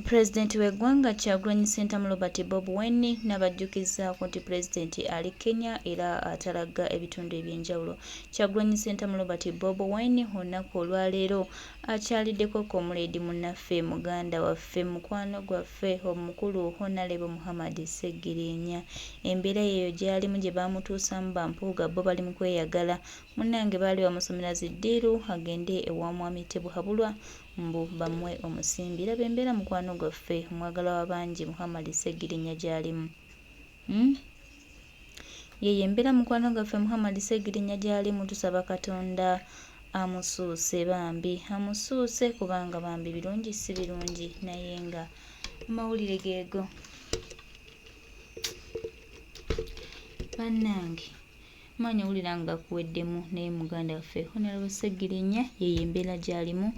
Pulezidenti w'eggwanga Kyagulanyi Ssentamu Robert Bob Wine n'abajjukizaako nti pulezidenti ali Kenya era atalaga ebitundu eby'enjawulo. Kyagulanyi Ssentamu Robert Bob Wine olunaku olwaleero akyaliddeko Comrade munnaffe muganda waffe mukwano gwaffe omukulu Honorable Muhammad Sseggirinya. Embeera yeeyo gy'alimu gye baamutuusamu bampuuga bo bali mu kweyagala. Munnange baali bamusomera ziddiiru agende ewa mwami Tebuhabulwa mbu bamuwe omusimbi. Laba embeera mukwano gwaffe omwagala w'abangi Muhammad Sseggirinya gy'alimu. Yeeye embeera mukwano gwaffe Muhammad Sseggirinya gy'alimu, tusaba Katonda amusuuse bambi, amusuuse kubanga bambi birungi si birungi, naye nga amawulire geego. Bannange manya owulira nga gakuweddemu naye muganda waffe Honorable Sseggirinya yeeye embeera gy'alimu.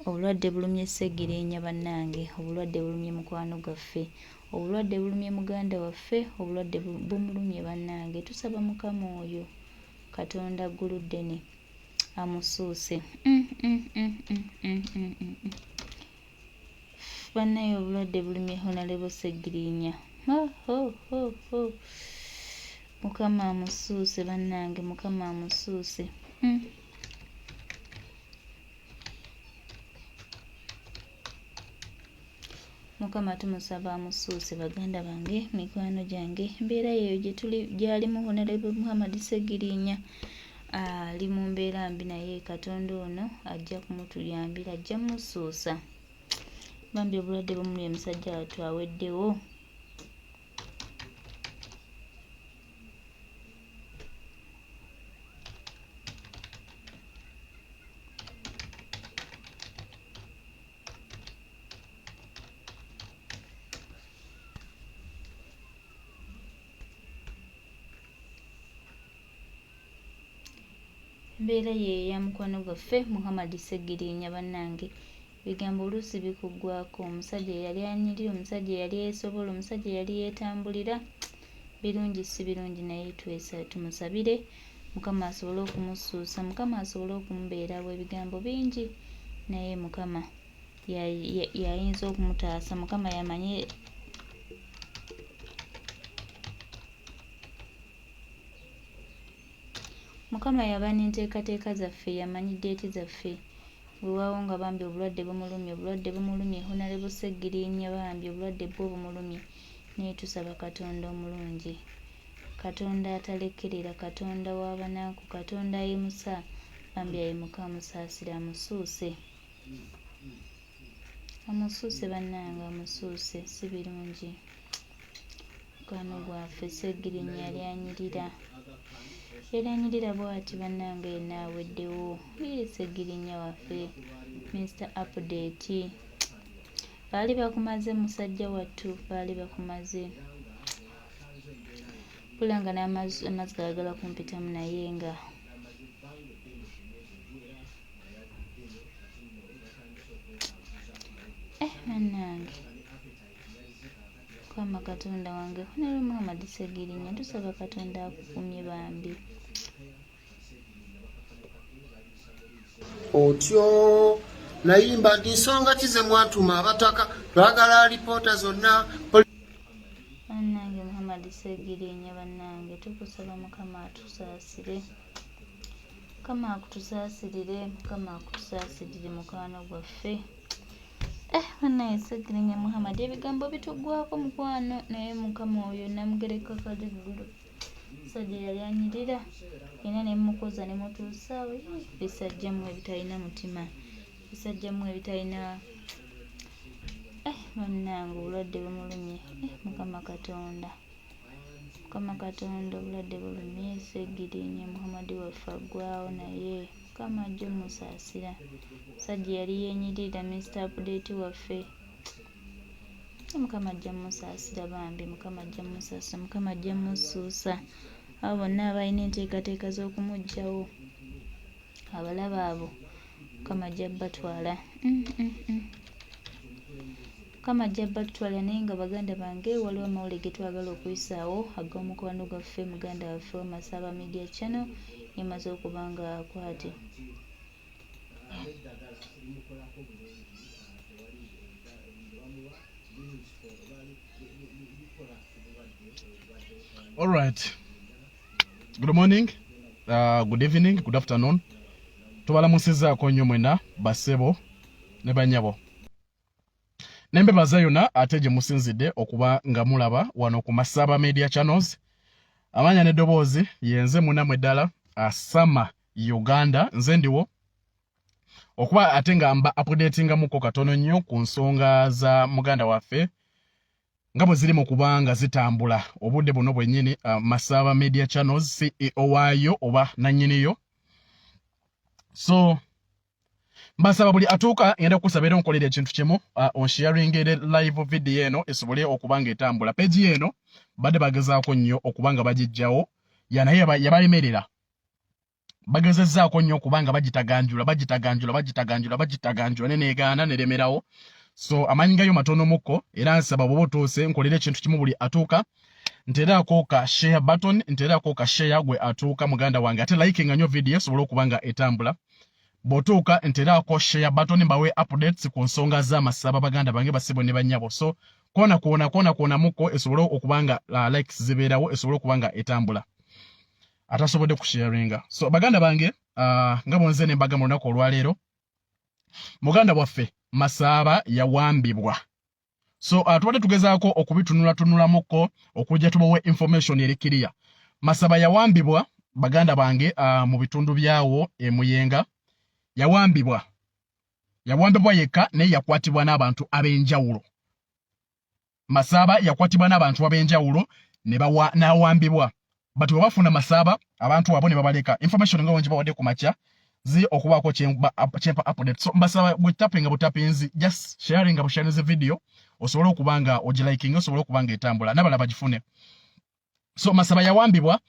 Obulwadde bulumye Sseggirinya bannange, obulwadde bulumye mukwano gwaffe, obulwadde bulumye muganda waffe, obulwadde bumulumye bannange. Tusaba Mukama oyo Katonda gguluddene amusuuse. Bannaye obulwadde bulumye Honorable Sseggirinya. Mukama amusuuse bannange, Mukama amusuuse. Mukama tumusaba amusuuse baganda bange, mikwano gyange. Embeera yeeyo gye tuli gy'alimu Honorable Muhammad Sseggirinya ali mu mbeera mbi, naye Katonda ono ajja kumutuyambira, ajja musuusa. Bambi obulwadde bumulya omusajja wattu aweddewo. Embeera ye ya mukwano gwaffe Muhammad Sseggirinya bannange. Ebigambo oluusi bikuggwako. Omusajja yali anyirira, omusajja yali yeesobola, omusajja yali yeetambulira. Birungi si birungi, naye tumusabire Mukama asobole okumusuusa, Mukama asobole okumubeerawo. Ebigambo bingi naye Mukama yayinza okumutaasa, Mukama yamanye. Mukama yaba n'enteekateeka zaffe, yamanyi ddeeti zaffe. Weewaawo nga bambi obulwadde bumulumye Honorable Sseggirinya bambi obulwadde bwo bumulumye, naye tusaba Katonda omulungi, Katonda atalekerera, Katonda w'abanaku, Katonda ayimusa bambi ayimuka amusaasira, amusuuse. Amusuuse bannange, amusuuse, si birungi. Mukwano gwaffe Sseggirinya yali anyirira. Yali anyirira bw'ati bannange, yenna aweddewo. Sseggirinya waffe, Mr. Update. Baali bakumaze musajja wattu, baali bakumaze. Pulanga n'amazzi galagala kumpitamu naye nga bannange. Mukama Katonda wange Honorable Muhammad Sseggirinya, tusaba Katonda akukumye bambi. Otyo nayimba nti nsonga kize mwatuma abataka twagala alipoota zonna. Bannange Muhammad Sseggirinya bannange, tukusaba Mukama atusaasire, Mukama akutusaasirire, Mukama akutusaasirire mukwano gwaffe. Bannange Sseggirinya Muhammad ebigambo bituggwako mukwano, naye Mukama oyo namugereka kaliggulu. Musajja yali anyirira era ne mukoza ne mutuusaawo. Bisajjamu ebitalina mutima, bisajjamu ebitalina. Bannange obulwadde bumulumye. Mukama Katonda, Mukama Katonda obulwadde bulumye Sseggirinya Muhammad waffe aggwawo, naye Mukama ajja musaasira. Musajja yali yeenyirira Mr. Update waffe. Mukama ajja musaasira bambi, Mukama ajja musaasira, Mukama ajja musuusa. Abo bonna abalina enteekateeka z'okumuggyawo, abalaba abo Mukama ajja batwala. Mukama ajja batwala, naye nga baganda bange waliwo amawulire ge twagala okuyisaawo ag'omukwano gwaffe muganda waffe wa Masaba Media Channel yamaze okuba nga akwate. All right. Good morning, good evening, good afternoon. Tubalamusizaako nnyo mwena basebo ne banyabo. Nembebaza yonna ate gye musinzidde okuba nga mulaba wano ku Masaba Media Channels. Amanya n'eddoboozi yenze munamwe ddala Sama Uganda. Nze ndiwo okuba ate nga mba updatingamuko katono nnyo ku nsonga za muganda waffe nga bwe ziri mu kubanga zitambula obudde buno bwennyini. Masaba Media Channels CEO waayo oba nannyiniyo. So mbasaba buli atuuka ngenda kukusabira onkolera ekintu kimu, onsharingire live video eno esobole okuba nga etambula. Page eno badde bagezaako nnyo okuba nga bagijjawo, naye yabayemerera. Bagezezzaako nnyo okuba nga bagitaganjula neneegaana neremerawo. So amanyi gayo matono mukko, era nsaba bw'oba otuuse nkolera ekintu kimu buli atuuka nteeraako ka share button, nteeraako ka share gwe atuuka muganda wange, ate liking nnyo video esobole okuba nga etambula. Bw'otuuka nteeraako share button mbawe updates ku nsonga z'Amasaba baganda bange basibo ne bannyabo. So koona mukko esobole okuba nga likes zibeerawo, esobole okuba nga etambula atasobodde kusharinga. So baganda bange, nga bonze nembaga mu lunaku olwaleero, muganda waffe Masaba yawambibwa. So tubadde tugezaako okubitunulamuko okujja tubawe information eri clear. Masaba yawambibwa baganda bange mu bitundu byawo Muyenga. Yawambibwa yekka naye yakwatibwa n'abantu ab'enjawulo. Masaba yakwatibwa n'abantu ab'enjawulo n'awambibwa. Bati wabafuna Masaba abantu abo ne babaleka. Information nga wengi bawadde ku makya zi okubaako kyempa update. So mbasaba butapinzi just sharing the video osobola okuba nga ogiliking, osobola okuba nga etambula n'abalala bagifune. So Masaba yawambibwa.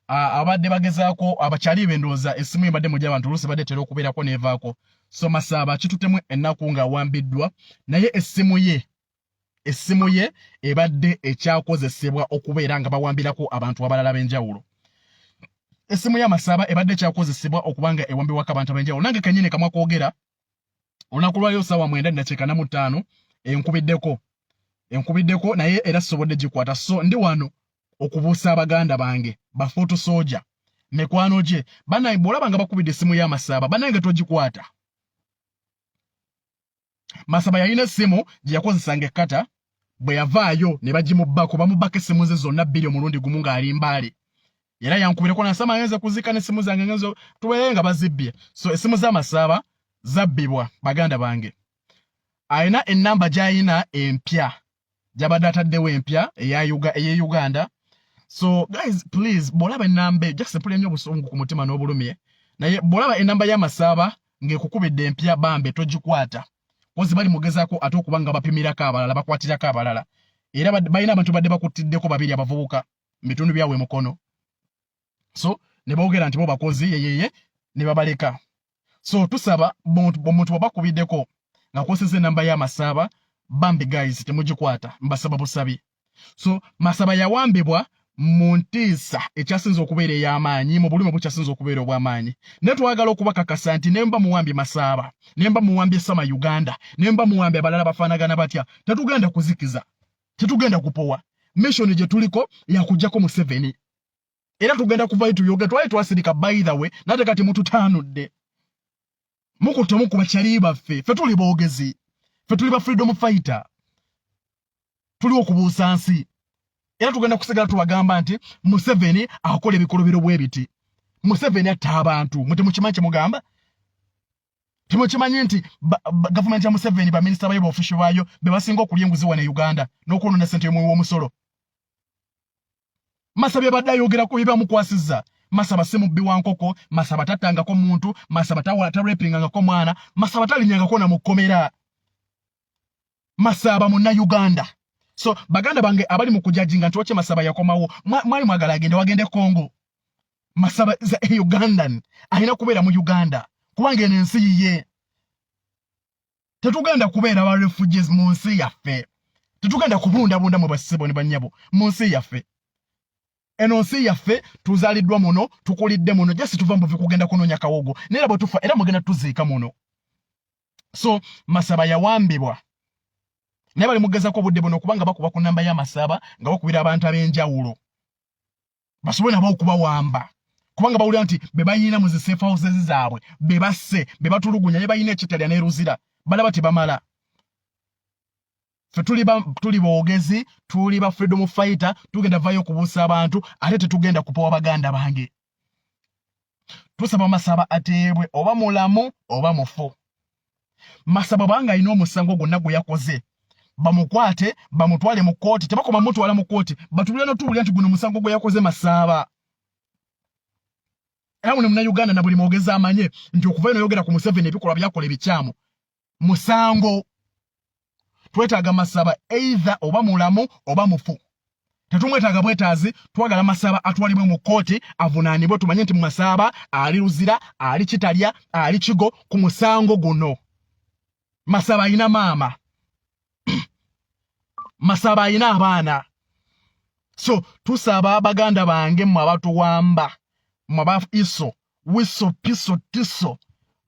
Abadde bagezaako abakyali bendooza essimu ebadde mu gy'abantu oluusi badde tera okubeerako neevaako. So Masaba kitutemu ennaku ng'awambiddwa, naye essimu ye ebadde ekyakozesebwa okubeera nga bawambirako abantu abalala b'enjawulo. Essimu ya Masaba ebadde ekyakozesebwa okuba nga ewambibwako abantu ab'enjawulo. Nange kennyini kamwa koogera olunaku lwayo ssaawa 9:45 enkubiddeko naye era sisobodde gikwata. So ndi wano okubuusa abaganda bange bafoto soja mekwano gye banaye bw'olaba nga bakubidde essimu ya Masaba banaye togikwata. Masaba yalina essimu gye yakozesanga ekkata, bwe yavaayo ne bagimubbako, bamubbako essimu ze zonna 2 omulundi gumu ng'ali Mbale. Era yankubireko nasama agenze kuzika n'essimu zange ngenzo tubeere nga bazibbye. So essimu za Masaba zabbibwa baganda bange. Ayina ennamba gy'ayina empya gy'abadde ataddewo empya eya Uganda. So guys please bw'olaba ennamba just simply nnyo obusungu ku mutima n'obulumye, naye bw'olaba ennamba ya Masaba ng'ekukubidde empya bambe togikwata. Kozi bali mugezaako ate okuba nga bapimirako abalala, bakwatirako abalala. Era balina abantu badde bakutiddeko 2 abavubuka mu bitundu byabwe Mukono. So ne boogera nti bo bakozi yeyeye ne babaleka. So tusaba omuntu bwabakubiddeko nga kwoseza ennamba ya Masaba bambi guys temugikwata, mbasaba busabi. So Masaba yawambibwa mu ntiisa ekyasinza okubeera ey'amaanyi, mu bulumi bukyasinza okubeera obw'amaanyi. Ne twagala okubakakasa nti nemba muwambye Masaba, nemba muwambye Sama Uganda, nemba muwambye abalala bafaanagana batya, tetugenda kuzikiza, tetugenda kupowa. Mission gye tuliko yakuggyako Museveni. Era tugenda kuvayo tuyoga twali twasirika by the way, nate kati mututaanudde. Mukutte ku bakyali baffe, ffe tuli boogezi, ffe tuli ba freedom fighter, tuli okubuusa nsi. Era tugenda kusigala tubagamba nti Museveni akola ebikolobero bw'ebiti. Museveni atta abantu. Mukimanyi kye mugamba? Temukimanyi nti gavumenti ya Museveni baminisita bayo official bayo be basinga okulya enguzi wane Uganda n'okwonona ssente w'omusolo. Masaba yabadde ayogera ku biba mukwasizza. Masaba si mubbi wa nkoko, Masaba tattangako muntu, Masaba tarapingangako mwana, Masaba talinyangako na mukomera. Masaba munna Uganda. So baganda bange abali mu kujajinga nti wache Masaba yakomawo mwali mwagala agende Congo. Masaba is a Ugandan, alina kubeera mu Uganda kubanga eno ensi yiye. Tetugenda kubeera ba refugees mu nsi yaffe, tetugenda kubundabunda mu basibo ne bannyabo mu nsi yaffe. Eno nsi yaffe tuzaaliddwa muno, tukulidde muno, jasi tuva mbuvi kugenda kunoonya kawogo naye bwe tufa era mugenda tuziika muno. So Masaba yawambibwa naye bali mugezaako obudde buno kubanga bakuba ku nnamba ya Masaba nga bakubira abantu ab'enjawulo. basobole nabo okubawamba kubanga bawulira nti be bayina mu zi safe houses zaabwe be basse be batulugunya ne bayina ekitalya ne ruzira balaba tebamala fe tuli boogezi tuli ba freedom fighter tugenda vayo kubuusa abantu ate tetugenda kupowa baganda bange tusaba Masaba ateebwe oba mulamu oba mufu Masaba banga alina omusango gwonna gwe yakoze bamukwate bamutwale mu kooti tebakoma mutwala mu kooti batulira n'otubulira nti guno musango gwe yakoze Masaba era muno muna Uganda na buli mwogezi amanye nti okuva eno yogera ku Museveni ebikolwa byakola ebikyamu musango twetaaga Masaba either oba mulamu oba mufu tetumwetaaga bwetaazi twagala Masaba atwalibwe mu kooti avunaanibwe tumanye nti Masaba ali ruzira ali kitalya ali kigo ku musango guno Masaba ayina maama Masaba ayina abaana so tusaba baganda bange mu abatuwamba mu aba iso wiso piso tiso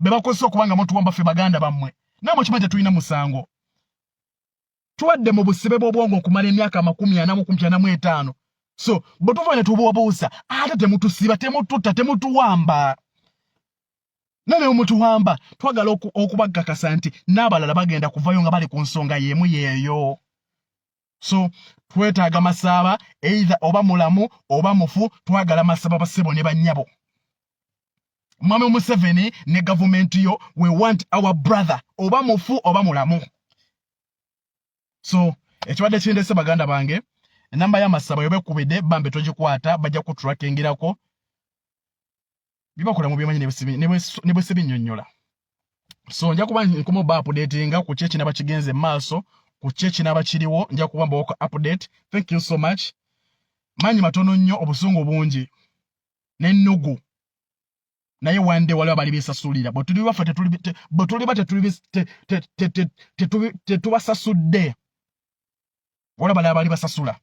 bebakoze okubanga mutuwamba fe baganda bamwe namwe kimate tulina musango tuwadde mu busibe bw'obwongo okumala emyaka 40 so botuva ne tubuusa ate temutusiba temututta temutuwamba nane omutuwamba twagala okubagakasa nti n'abalala bagenda kuvayo nga bali ku nsonga yemu yeeyo so twetaaga Masaba either oba mulamu oba mufu twagala Masaba basebo ne banyabo Mwami Museveni ne government yo we want our brother oba mufu oba mulamu so ekibadde kindese baganda bange enamba ya Masaba yobe kubide bambe togikwata bajja kutrackingirako bibakola mu byemanyi ne bwe sibinyonnyola so nja kuba nkomo ba updatinga ku chechi n'abakigenze maaso ku chechi n'abakiriwo nja kuba mboko update thank you so much manyi matono nnyo obusungu bungi n'ennugu naye wande wale abali bisasulira botuli bafa tetubasasudde wala bali abali basasula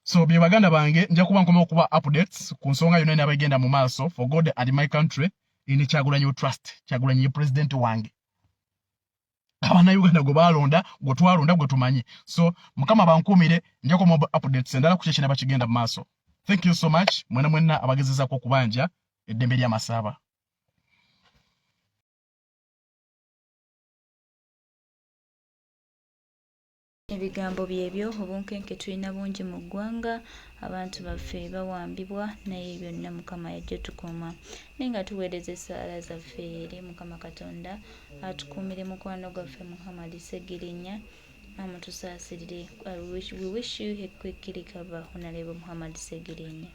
so bye baganda bange nja kuba nkoma okuba updates ku nsonga yonna n'abagenda mu maaso for God and my country ini Kyagulanyi trust Kyagulanyi president wange abana Uganda go balonda go twalonda go tumanyi so mukama bankumire nja kuba updates endala ku kyekina bakigenda mu maaso thank you so much mwena abagezeza ko kubanja eddembe lya Masaba ebigambo byebyo obunkenke tulina bungi mu ggwanga abantu baffe bawambibwa naye byonna Mukama yajja tukuma naye nga tuweereza essaala zaffe eri Mukama Katonda atukuumire mukwano gwaffe Muhammad Segirinya amutusaasirire we wish you a quick recover Honorable Muhammad Segirinya.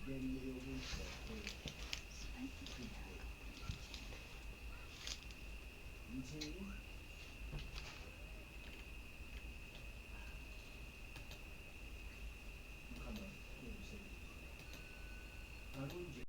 Then